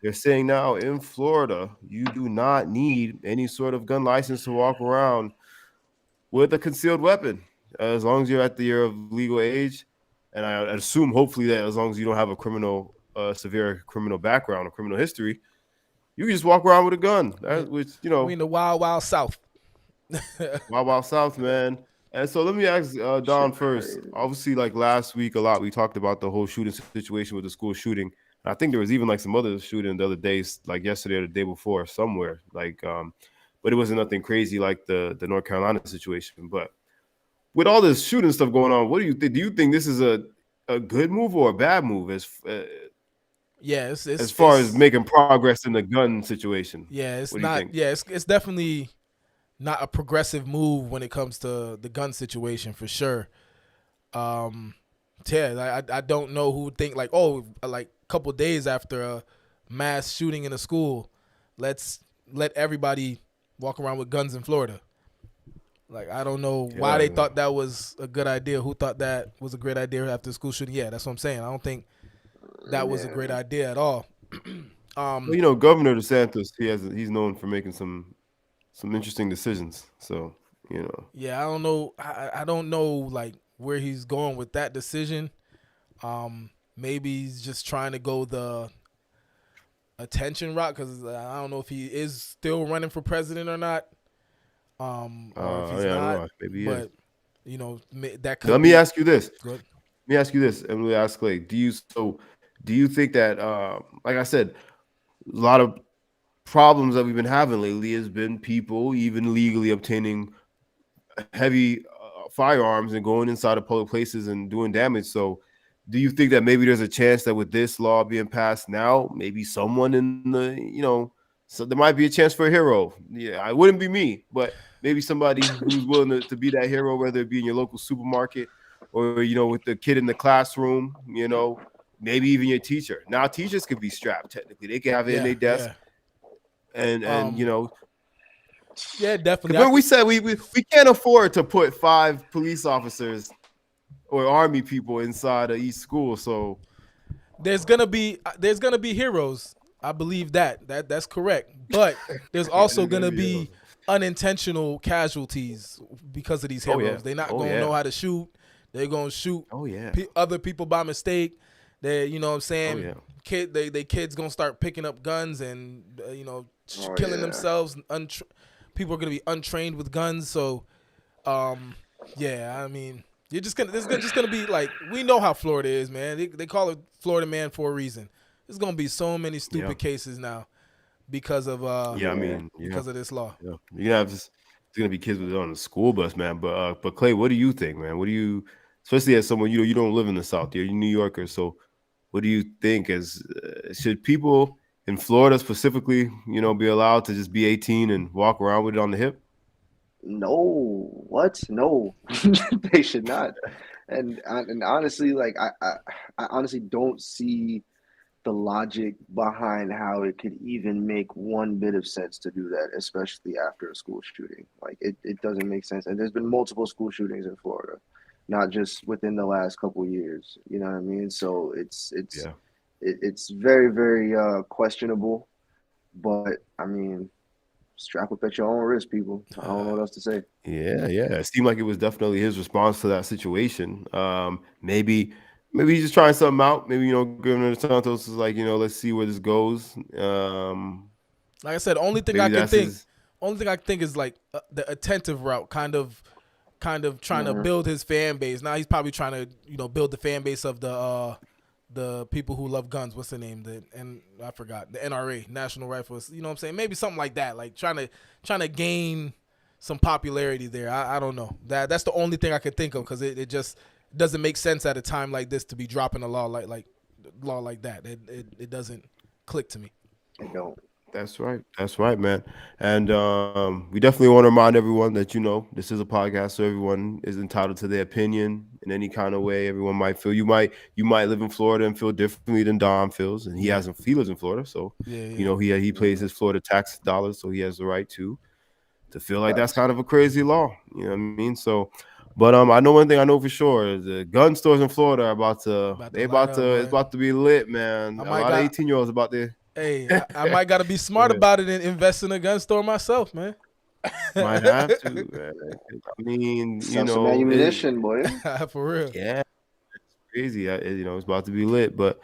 they're saying now in Florida, you do not need any sort of gun license to walk around with a concealed weapon, as long as you're at the year of legal age. And I assume, hopefully, that as long as you don't have a severe criminal background or criminal history, you can just walk around with a gun. Yeah, Which we in the wild, wild south. Wild South, man. And so let me ask Don Shit first. crazy. Obviously, like last week, a lot we talked about the whole shooting situation with the school shooting. I think there was even like some other shooting the other days, like yesterday or the day before, somewhere. But it wasn't nothing crazy like the North Carolina situation. But with all this shooting stuff going on, what do you think? Do you think this is a good move or a bad move Yeah, as far as it's making progress in the gun situation? yeah, What it's do you not. think? Yeah, it's definitely not a progressive move when it comes to the gun situation for sure. Um, yeah, I don't know who would think like, oh, like a couple days after a mass shooting in a school, let's let everybody walk around with guns in Florida. Like I don't know why they Yeah. thought that was a good idea. Who thought that was a great idea after the school shooting? Yeah, that's what I'm saying. I don't think that was a great Yeah. idea at all. Well, um, Governor DeSantis, he's known for making some interesting decisions. So yeah, I don't know. I don't know like where he's going with that decision. Maybe he's just trying to go the attention route because I don't know if he is still running for president or not, or if he's yeah, I don't not. know. Maybe he is. But that Let could me be ask you this. good. Let me ask you this, and we ask Clay. Do you think that, like I said, a lot of problems that we've been having lately has been people even legally obtaining heavy firearms and going inside of public places and doing damage. So, do you think that maybe there's a chance that with this law being passed now, maybe someone in so there might be a chance for a hero? Yeah, it wouldn't be me, but maybe somebody who's willing to be that hero, whether it be in your local supermarket or with the kid in the classroom, maybe even your teacher. Now, teachers could be strapped technically; they can have it in Yeah, their desk, yeah, and um, yeah, because definitely. I remember we could. said we can't afford to put 5 police officers or army people inside of each school. So There's gonna be heroes. I believe that's correct. But there's also there's gonna gonna be be heroes. unintentional casualties because of these Oh yeah. heroes. They're not Oh gonna yeah. know how to shoot. They're gonna shoot Oh yeah. other people by mistake. They, you know what I'm Oh saying? yeah. They kids gonna start picking up guns and Oh killing yeah. themselves. People are gonna be untrained with guns. So um, yeah, I mean, you're just gonna. Just gonna be like we know how Florida is, man. They call it Florida man for a reason. There's gonna be so many Yeah. stupid cases now because of Yeah. I Yeah. mean, yeah. because of this law. Yeah. You're gonna have this. It's gonna be kids with on the school bus, man. But Clay, what do you think, man? What do you, especially as someone you don't live in the South, you're a New Yorker, so what do you think? Should people in Florida specifically, be allowed to just be 18 and walk around with it on the hip? No, what? No, they should not. And honestly, like I honestly don't see the logic behind how it could even make one bit of sense to do that, especially after a school shooting. Like it doesn't make sense. And there's been multiple school shootings in Florida, not just within the last couple years. You know what I mean? So Yeah. it's very, very questionable. But I mean, strap up at your own risk, people. I don't know what else to say. Yeah, yeah. It seemed like it was definitely his response to that situation. Maybe he's just trying something out. Maybe Governor Santos is like, let's see where this goes. Like I said, Maybe that's his. only thing I can think is like the attentive route, kind of trying to Hmm. build his fan base. Now he's probably trying to build the fan base of the people who love guns. What's the name? And I forgot the NRA, National Rifles. You know what I'm saying? Maybe something like that. Like trying to gain some popularity there. I don't know. That's the only thing I could think of because it just doesn't make sense at a time like this to be dropping a law like law like that. It doesn't click to me. I don't. That's right. That's right, man. And we definitely want to remind everyone that this is a podcast, so everyone is entitled to their opinion in any kind of way. Everyone might feel you might live in Florida and feel differently than Dom feels, and Yeah. he lives in Florida, so Yeah. Yeah. he pays Hmm. his Florida tax dollars, so he has the right to feel like that's Facts. kind of a crazy law. You know what I mean? So, but I know one thing I know for sure: the gun stores in Florida are about to About to they light about up, to it's boy. about to be lit, man. I A might lot of got 18-year-olds about there. Hey, I might got to be smart about it and invest in a gun store myself, man. Might have to, man. I mean, Sell some ammunition, boy. For real. yeah, it's crazy. It's about to be lit, but